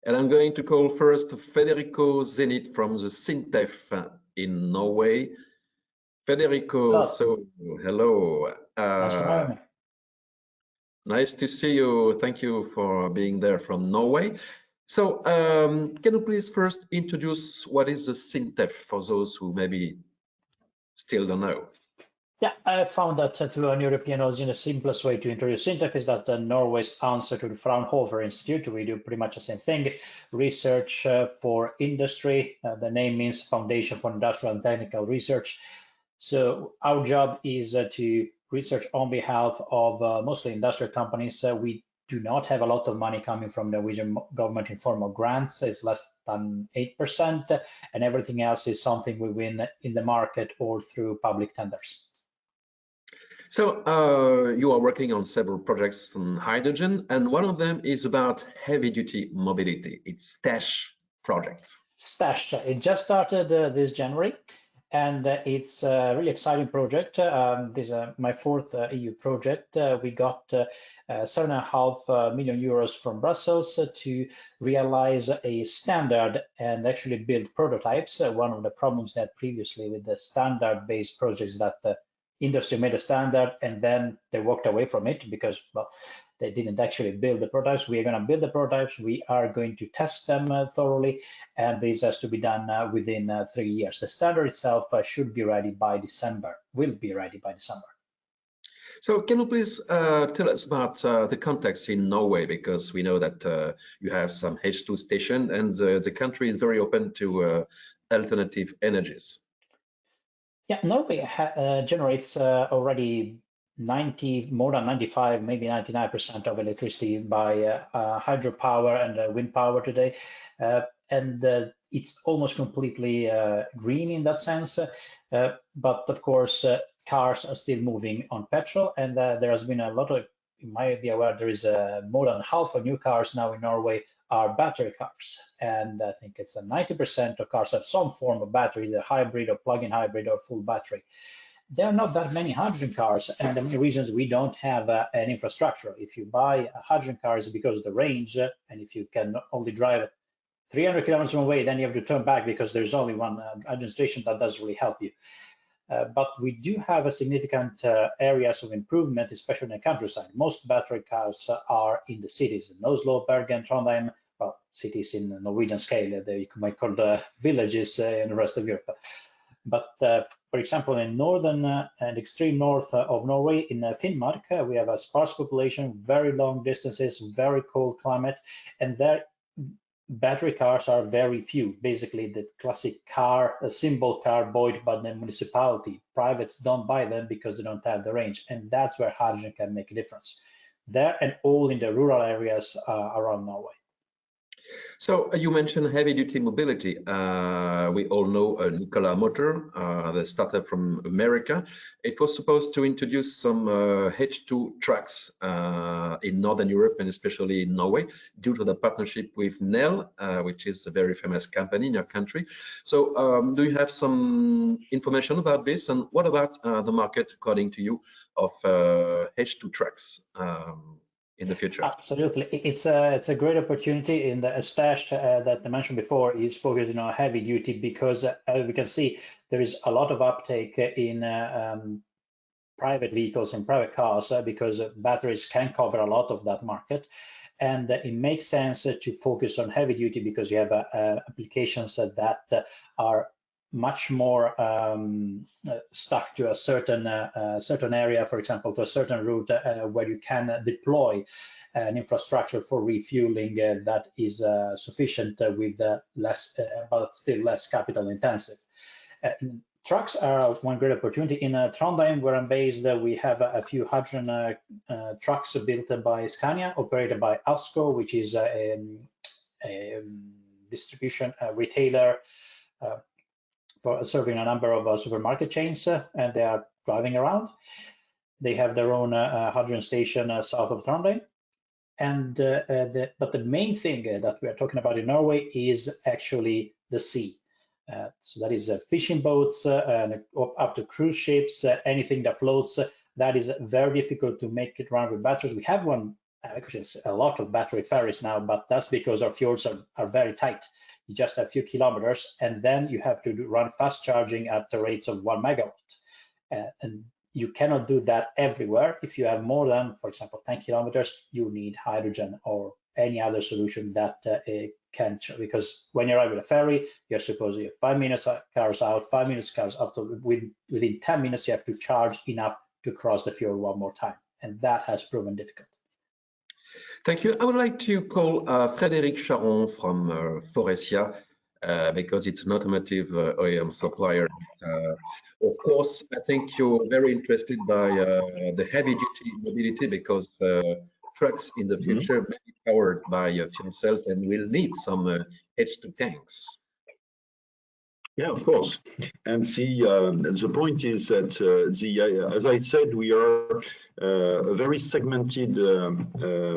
And I'm going to call first Federico Zenith from the SINTEF in Norway. Federico, hello. so hello. Thanks for having me. Nice to see you. Thank you for being there from Norway. So can you please first introduce what is the SINTEF for those who maybe still don't know? Yeah, I found that to an European audience, the simplest way to introduce SINTEF is that Norway's answer to the Fraunhofer Institute. We do pretty much the same thing, research for industry. The name means Foundation for Industrial and Technical Research. So our job is to research on behalf of mostly industrial companies. We do not have a lot of money coming from the Norwegian government in form of grants. It's less than 8%, and everything else is something we win in the market or through public tenders. So you are working on several projects on hydrogen, and one of them is about heavy-duty mobility. It's STASH project. STASH, it just started this January, and it's a really exciting project. This is my fourth EU project. We got 7.5 million euros from Brussels to realize a standard and actually build prototypes. One of the problems that previously with the standard-based projects that the industry made a standard and then they walked away from it because, well, they didn't actually build the prototypes. We are going to build the prototypes. We are going to test them thoroughly, and this has to be done within 3 years. The standard itself should be ready by December, will be ready by December. So can you please tell us about the context in Norway, because we know that you have some H2 station and the country is very open to alternative energies. Yeah, Norway generates already more than 95, maybe 99% of electricity by hydropower and wind power today. And it's almost completely green in that sense. But of course, cars are still moving on petrol, and there has been a lot of, you might be aware, there is more than half of new cars now in Norway are battery cars. And I think it's 90% of cars have some form of battery, either hybrid or plug-in hybrid or full battery. There are not that many hydrogen cars, and the main reasons we don't have an infrastructure. If you buy a hydrogen car, it's because of the range, and if you can only drive 300 kilometers away, then you have to turn back because there's only one hydrogen station. That doesn't really help you. But we do have a significant areas of improvement, especially in the countryside. Most battery cars are in the cities, in Oslo, Bergen, Trondheim, well, cities in the Norwegian scale, you might call the villages in the rest of Europe. But for example, in northern and extreme north of Norway, in Finnmark, we have a sparse population, very long distances, very cold climate, and there battery cars are very few. Basically, the classic car, a symbol car bought by the municipality. Privates don't buy them because they don't have the range, and that's where hydrogen can make a difference. There and all in the rural areas around Norway. So you mentioned heavy-duty mobility. We all know Nikola Motor, the startup from America. It was supposed to introduce some H2 trucks in Northern Europe and especially in Norway due to the partnership with Nel, which is a very famous company in your country. So do you have some information about this? And what about the market, according to you, of H2 trucks? In the future? Absolutely, it's a great opportunity. In the STASH that I mentioned before is focusing on heavy duty because as we can see, there is a lot of uptake in private vehicles and private cars because batteries can cover a lot of that market, and it makes sense to focus on heavy duty because you have applications that are much more stuck to a certain area, for example, to a certain route where you can deploy an infrastructure for refueling that is sufficient with less, but still less capital intensive. Trucks are one great opportunity. In Trondheim, where I'm based, we have a few hydrogen trucks built by Scania, operated by ASCO, which is a distribution retailer for serving a number of supermarket chains, and they are driving around. They have their own hydrogen station south of Trondheim. And but the main thing that we are talking about in Norway is actually the sea. So that is fishing boats, up to cruise ships, anything that floats. That is very difficult to make it run with batteries. We have one which is a lot of battery ferries now, but that's because our fjords are very tight. You just have a few kilometers, and then you have to run fast charging at the rates of 1 megawatt. And you cannot do that everywhere. If you have more than, for example, 10 kilometers, you need hydrogen or any other solution that can, because when you arrive at a ferry, you're supposed to have 5 minutes cars out, 5 minutes cars out. So within 10 minutes, you have to charge enough to cross the fjord one more time. And that has proven difficult. Thank you. I would like to call Frédéric Charon from Faurecia, because it's an automotive OEM supplier. Of course, I think you're very interested by the heavy-duty mobility, because trucks in the future may be powered by fuel cells and will need some H2 tanks. Yeah, of course. And the point is that, as I said, we are a very segmented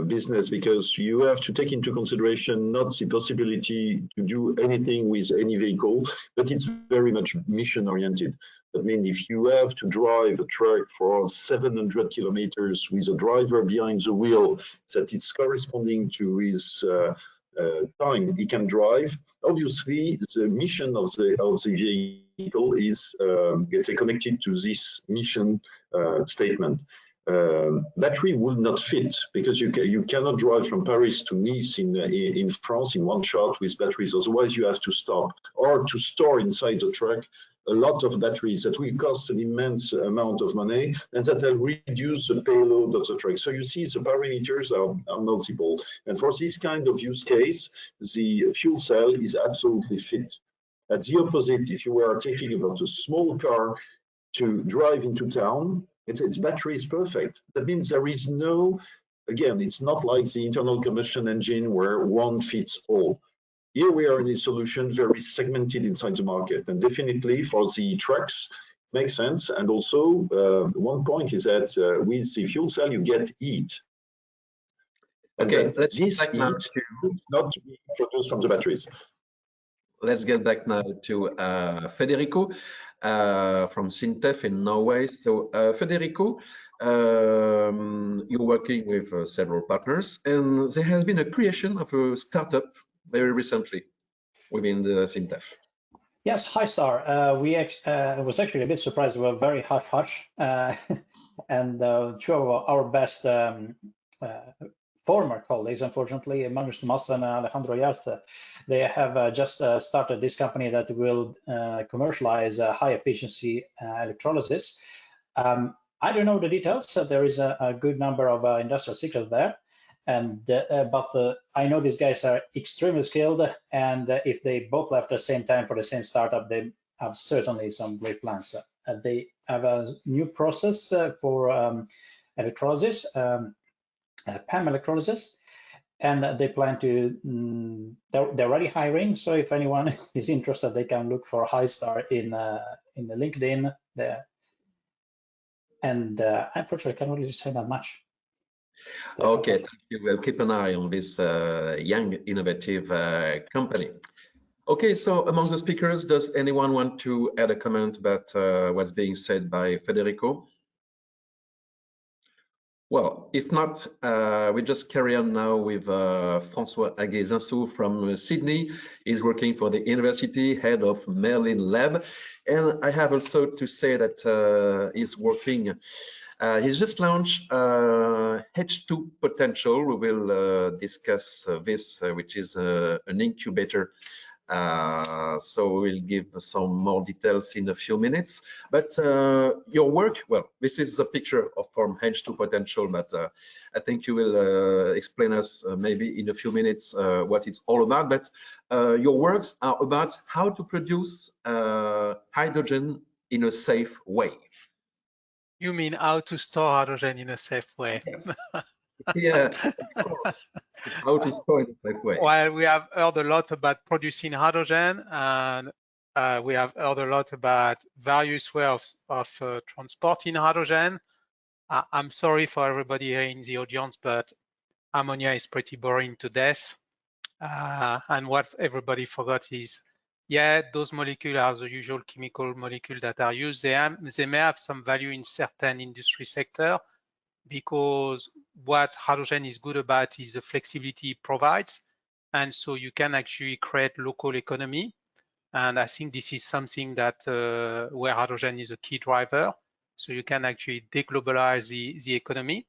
business, because you have to take into consideration not the possibility to do anything with any vehicle, but it's very much mission oriented. I mean, if you have to drive a truck for 700 kilometers with a driver behind the wheel that is corresponding to his time he can drive, obviously the mission of the vehicle is connected to this mission statement. Battery will not fit, because you cannot drive from Paris to Nice in France in one shot with batteries. Otherwise, you have to stop or to store inside the truck a lot of batteries that will cost an immense amount of money, and that will reduce the payload of the truck. So you see the parameters are multiple. And for this kind of use case, the fuel cell is absolutely fit. At the opposite, if you are taking about a small car to drive into town, its battery is perfect. That means there is no, again, it's not like the internal combustion engine where one fits all. Here we are in a solution very segmented inside the market, and definitely for the trucks makes sense. And also one point is that with the fuel cell you get heat. Okay, this heat is not produced from the batteries. Let's get back now to Federico from SINTEF in Norway. So Federico, you're working with several partners, and there has been a creation of a startup very recently within the SINTEF. Yes, HyStar. I was actually a bit surprised. We were very hush-hush, and two of our best former colleagues, unfortunately, Magnus Thomas and Alejandro Yarth, they have just started this company that will commercialize high-efficiency electrolysis. I don't know the details. So there is a good number of industrial secrets there. And but I know these guys are extremely skilled, and if they both left at the same time for the same startup, they have certainly some great plans. They have a new process for electrolysis, PEM electrolysis, and they plan to. They're already hiring, so if anyone is interested, they can look for HyStar in the LinkedIn there. And unfortunately, I can't really say that much. Okay, thank you. We'll keep an eye on this young, innovative company. Okay, so among the speakers, does anyone want to add a comment about what's being said by Federico? Well, if not, we just carry on now with François Aguey-Zinsou from Sydney. He's working for the university, head of MERLin lab. And I have also to say that he's working. He's just launched H2 potential. We will discuss this, which is an incubator. So we'll give some more details in a few minutes. But your work, well, this is a picture from H2 potential, but I think you will explain us maybe in a few minutes what it's all about. But your works are about how to produce hydrogen in a safe way. You mean how to store hydrogen in a safe way? Yes. Yeah, of course. How to store in a safe way. Well, we have heard a lot about producing hydrogen, and we have heard a lot about various ways of transporting hydrogen. I'm sorry for everybody here in the audience, but ammonia is pretty boring to death. And what everybody forgot is, yeah, those molecules are the usual chemical molecules that are used. They may have some value in certain industry sector, because what hydrogen is good about is the flexibility it provides. And so you can actually create local economy. And I think this is something that where hydrogen is a key driver. So you can actually deglobalize the economy.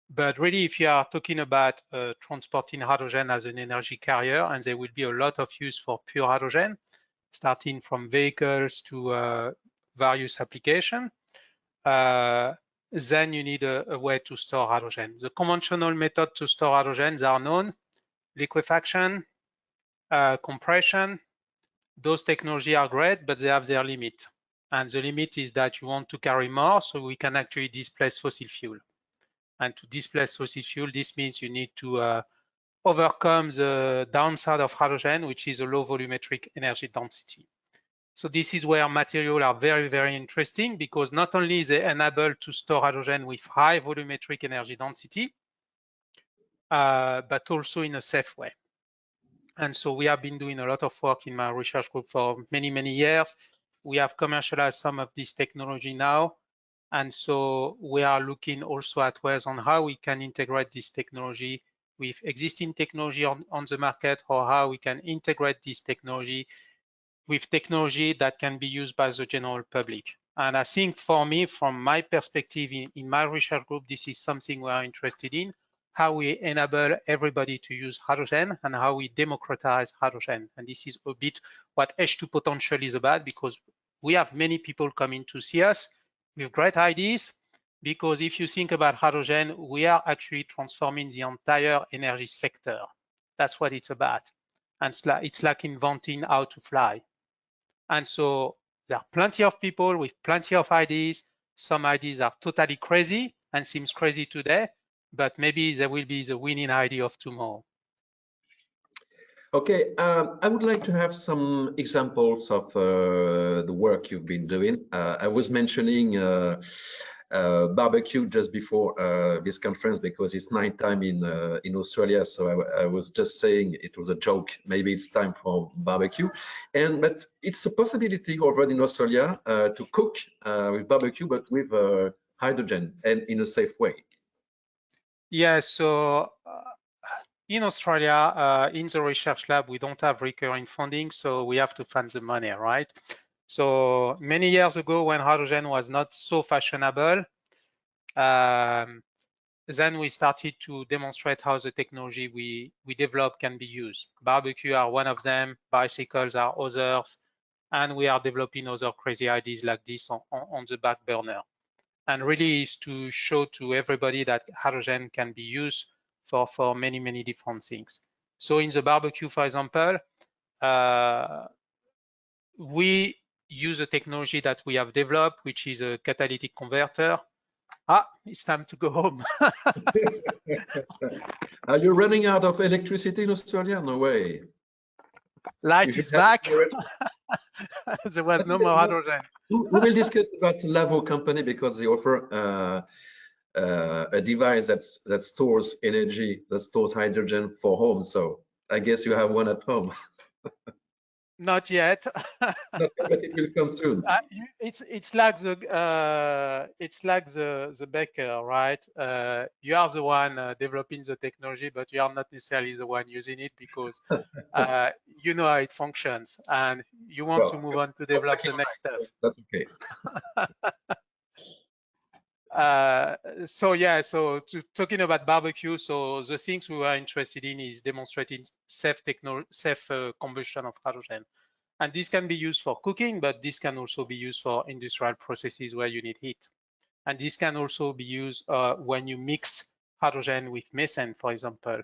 But really, if you are talking about transporting hydrogen as an energy carrier, and there will be a lot of use for pure hydrogen, starting from vehicles to various applications, then you need a way to store hydrogen. The conventional method to store hydrogen are known: liquefaction, compression. Those technologies are great, but they have their limit. And the limit is that you want to carry more, so we can actually displace fossil fuel. And to displace fossil fuel, this means you need to overcome the downside of hydrogen, which is a low volumetric energy density. So this is where materials are very, very interesting, because not only is they enable to store hydrogen with high volumetric energy density, but also in a safe way. And so we have been doing a lot of work in my research group for many, many years. We have commercialized some of this technology now. And so we are looking also at ways on how we can integrate this technology with existing technology on the market, or how we can integrate this technology with technology that can be used by the general public. And I think for me, from my perspective in my research group, this is something we are interested in: how we enable everybody to use hydrogen and how we democratize hydrogen. And this is a bit what H2 Potential is about, because we have many people coming to see us with great ideas, because if you think about hydrogen, we are actually transforming the entire energy sector. That's what it's about. And it's like inventing how to fly. And so there are plenty of people with plenty of ideas. Some ideas are totally crazy and seems crazy today, but maybe there will be the winning idea of tomorrow. Okay, I would like to have some examples of the work you've been doing. I was mentioning barbecue just before this conference because it's nighttime in Australia. So I was just saying it was a joke. Maybe it's time for barbecue, but it's a possibility already in Australia to cook with barbecue, but with hydrogen and in a safe way. Yeah. So in Australia, in the research lab, we don't have recurring funding, so we have to fund the money, right? So many years ago, when hydrogen was not so fashionable, then we started to demonstrate how the technology we developed can be used. Barbecue are one of them, bicycles are others, and we are developing other crazy ideas like this on the back burner. And really is to show to everybody that hydrogen can be used for many, many different things. So in the barbecue, for example, we use a technology that we have developed, which is a catalytic converter. It's time to go home. Are you running out of electricity in Australia? No way. Light is back. There was no more hydrogen. We will discuss about Leroux company because they offer a device that stores energy, that stores hydrogen for home. So I guess you have one at home. Not yet. But it will come soon. It's like the baker, right? You are the one developing the technology, but you are not necessarily the one using it because you know how it functions, and you want to move on to develop the next stuff. That's okay. So yeah, so talking about barbecue, so the things we were interested in is demonstrating safe combustion of hydrogen. And this can be used for cooking, but this can also be used for industrial processes where you need heat. And this can also be used when you mix hydrogen with methane, for example.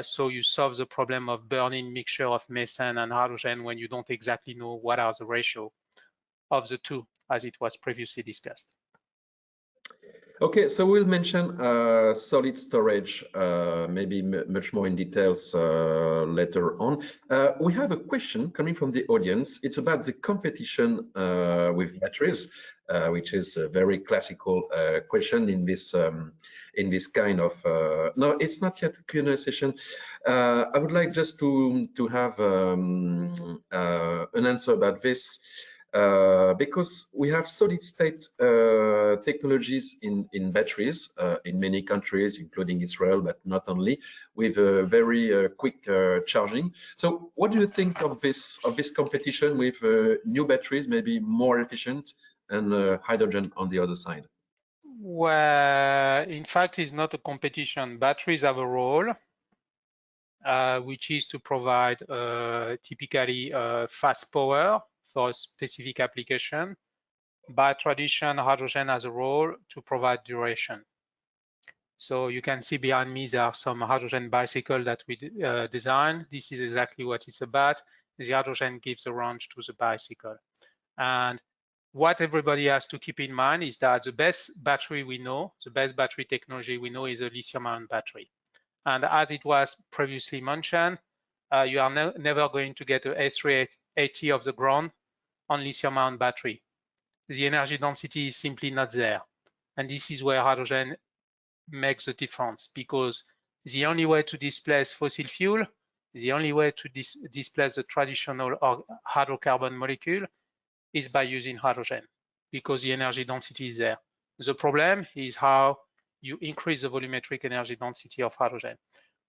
So you solve the problem of burning mixture of methane and hydrogen when you don't exactly know what are the ratio of the two, as it was previously discussed. Okay, so we'll mention solid storage, maybe much more in details later on. We have a question coming from the audience. It's about the competition with batteries, which is a very classical question in this kind of. No, it's not yet a Q&A session. I would like just to have an answer about this. because we have solid state technologies in batteries in many countries, including Israel, but not only, with very quick charging. So what do you think of this competition with new batteries, maybe more efficient, and hydrogen on the other side? Well, in fact, it's not a competition. Batteries have a role, which is to provide typically fast power for a specific application. By tradition, hydrogen has a role to provide duration. So you can see behind me there are some hydrogen bicycles that we designed. This is exactly what it's about. The hydrogen gives a range to the bicycle. And what everybody has to keep in mind is that the best battery we know, the best battery technology we know, is a lithium-ion battery. And as it was previously mentioned, you are never going to get a S380 of the ground on lithium-ion battery. The energy density is simply not there. And this is where hydrogen makes a difference, because the only way to displace fossil fuel, the only way to displace the traditional hydrocarbon molecule is by using hydrogen, because the energy density is there. The problem is how you increase the volumetric energy density of hydrogen.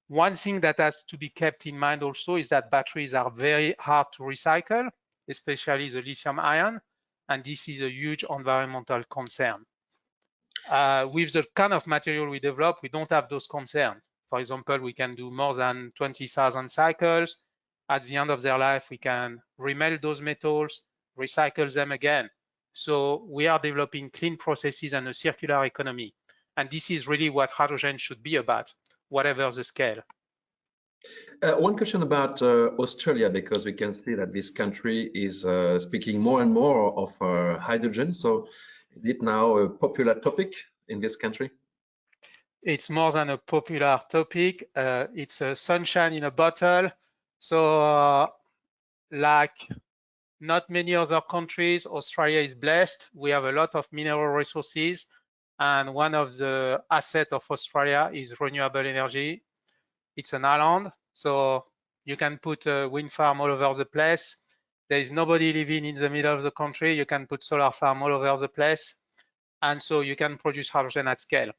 One thing that has to be kept in mind also is that batteries are very hard to recycle, especially the lithium ion, and this is a huge environmental concern. With the kind of material we develop, we don't have those concerns. For example, we can do more than 20,000 cycles. At the end of their life, we can remelt those metals, recycle them again. So we are developing clean processes and a circular economy. And this is really what hydrogen should be about, whatever the scale. One question about Australia, because we can see that this country is speaking more and more of hydrogen. So is it now a popular topic in this country? It's more than a popular topic. It's a sunshine in a bottle. So like not many other countries, Australia is blessed. We have a lot of mineral resources. And one of the assets of Australia is renewable energy. It's an island, so you can put a wind farm all over the place. There is nobody living in the middle of the country. You can put solar farm all over the place. And so you can produce hydrogen at scale.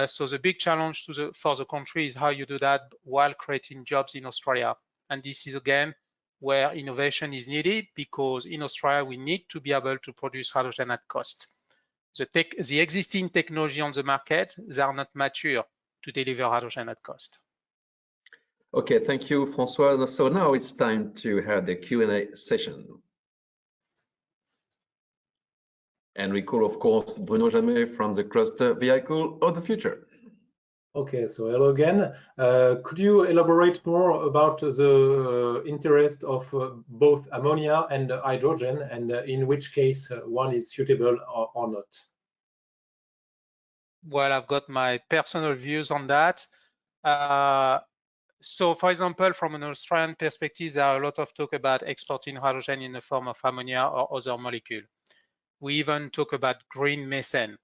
So the big challenge for the country is how you do that while creating jobs in Australia. And this is a game where innovation is needed, because in Australia, we need to be able to produce hydrogen at cost. The existing technology on the market, they are not mature to deliver hydrogen at cost. Okay, thank you, Francois. So now it's time to have the Q&A session. And we call, of course, Bruno Jamet from the cluster Vehicle of the Future. Okay, so hello again. Could you elaborate more about the interest of both ammonia and hydrogen, and in which case one is suitable or not? Well, I've got my personal views on that. So, for example, from an Australian perspective, there are a lot of talk about exporting hydrogen in the form of ammonia or other molecule. We even talk about green methane.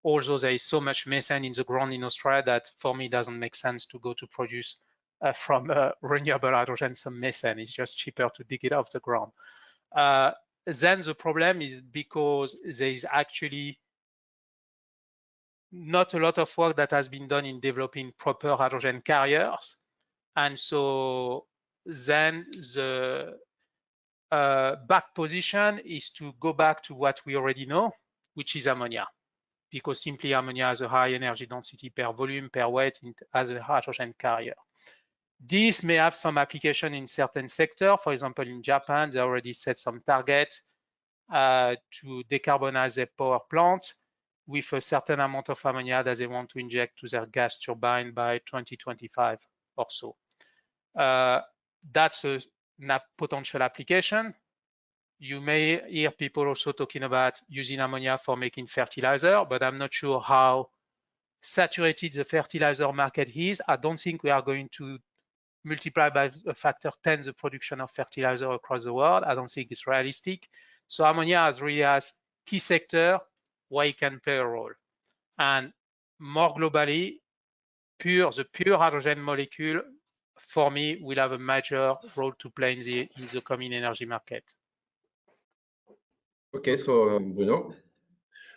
Although there is so much methane in the ground in Australia that for me it doesn't make sense to go to produce from renewable hydrogen some methane. It's just cheaper to dig it off the ground. Then the problem is because there is actually not a lot of work that has been done in developing proper hydrogen carriers. And so then the back position is to go back to what we already know, which is ammonia, because simply ammonia has a high energy density per volume, per weight as a hydrogen carrier. This may have some application in certain sectors. For example, in Japan, they already set some target to decarbonize their power plant with a certain amount of ammonia that they want to inject to their gas turbine by 2025 or so. That's a potential application. You may hear people also talking about using ammonia for making fertilizer, but I'm not sure how saturated the fertilizer market is. I don't think we are going to multiply by a factor 10 the production of fertilizer across the world. I don't think it's realistic. So ammonia really has key sector where it can play a role. And more globally, the pure hydrogen molecule, for me, will have a major role to play in the coming energy market. Okay, so Bruno.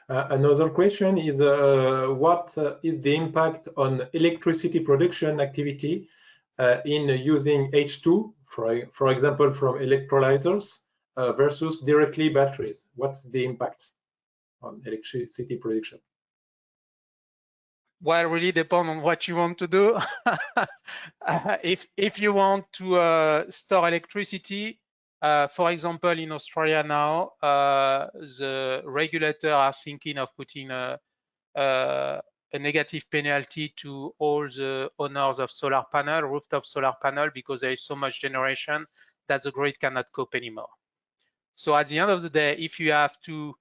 Another question is what is the impact on electricity production activity in using H2, for example, from electrolyzers versus directly batteries? What's the impact on electricity production? Well, really depend on what you want to do. If you want to store electricity, for example, in Australia now, the regulator are thinking of putting a negative penalty to all the owners of solar panel, rooftop solar panel, because there is so much generation that the grid cannot cope anymore. So at the end of the day, if you have to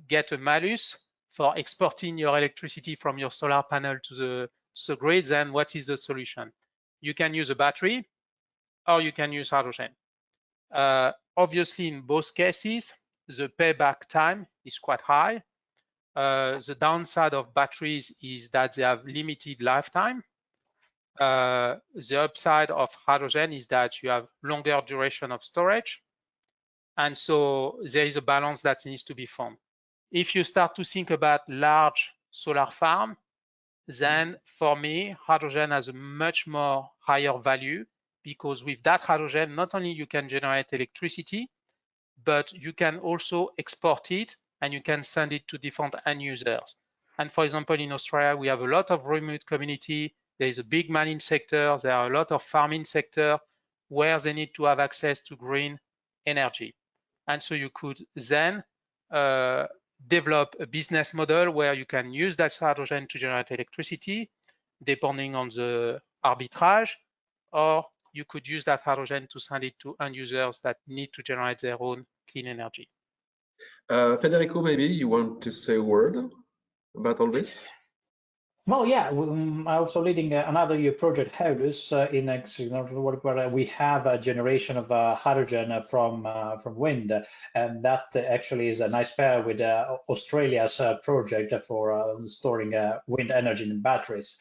get a malus for exporting your electricity from your solar panel to the grid, then what is the solution? You can use a battery or you can use hydrogen. Obviously, in both cases, the payback time is quite high. The downside of batteries is that they have limited lifetime. The upside of hydrogen is that you have longer duration of storage. And so there is a balance that needs to be found. If you start to think about large solar farm, then for me, hydrogen has a much more higher value, because with that hydrogen, not only you can generate electricity, but you can also export it and you can send it to different end users. And for example, in Australia, we have a lot of remote community. There is a big mining sector. There are a lot of farming sector where they need to have access to green energy. And so you could then develop a business model where you can use that hydrogen to generate electricity, depending on the arbitrage, or you could use that hydrogen to send it to end users that need to generate their own clean energy. Federico, maybe you want to say a word about all this? Well, yeah, I'm also leading another project, HySiLabs, where we have a generation of hydrogen from wind, and that actually is a nice pair with Australia's project for storing wind energy in batteries.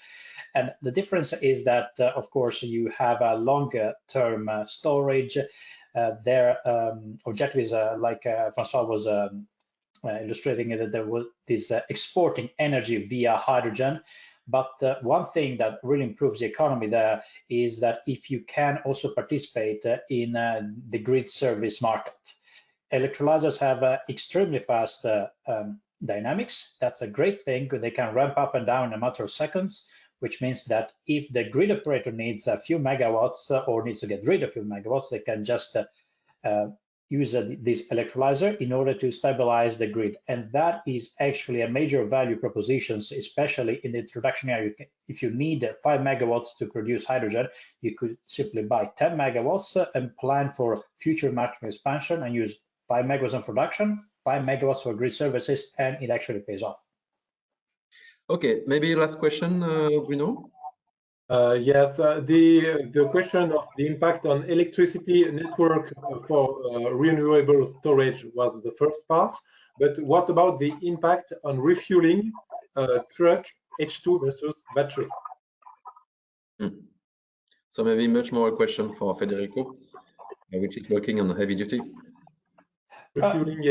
And the difference is that, of course, you have a longer term storage. Their objective is, like Francois was illustrating, that there was this exporting energy via hydrogen. But one thing that really improves the economy there is that if you can also participate in the grid service market. Electrolyzers have extremely fast dynamics. That's a great thing. They can ramp up and down in a matter of seconds, which means that if the grid operator needs a few megawatts or needs to get rid of a few megawatts, they can just use this electrolyzer in order to stabilize the grid. And that is actually a major value proposition, especially in the introduction area. If you need 5 megawatts to produce hydrogen, you could simply buy 10 megawatts and plan for future market expansion and use 5 megawatts in production, 5 megawatts for grid services, and it actually pays off. Okay, maybe last question, Bruno? Yes, the question of the impact on electricity network for renewable storage was the first part, but what about the impact on refueling truck H2 versus battery? So maybe much more a question for Federico, which is working on heavy duty. Refueling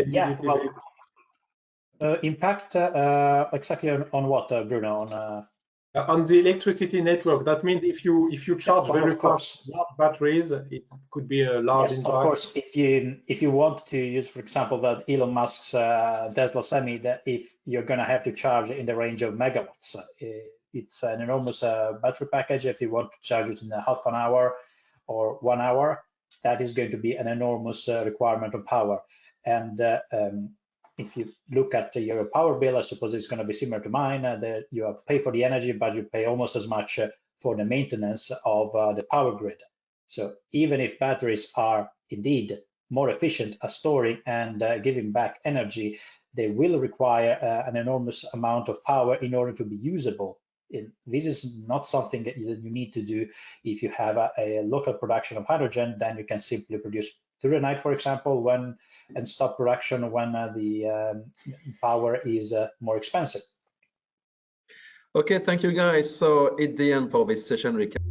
impact exactly on what, Bruno? On the electricity network. That means if you charge very fast large batteries, it could be a large impact. Of course, if you want to use, for example, that Elon Musk's Tesla Semi, that if you're going to have to charge in the range of megawatts, it's an enormous battery package. If you want to charge it in a half an hour or 1 hour, that is going to be an enormous requirement of power. And if you look at your power bill, I suppose it's going to be similar to mine, that you pay for the energy, but you pay almost as much for the maintenance of the power grid. So even if batteries are indeed more efficient at storing and giving back energy, they will require an enormous amount of power in order to be usable. This is not something that you need to do if you have a local production of hydrogen. Then you can simply produce through the night, for example, and stop production when the power is more expensive. Okay, thank you guys. So at the end for this session recap.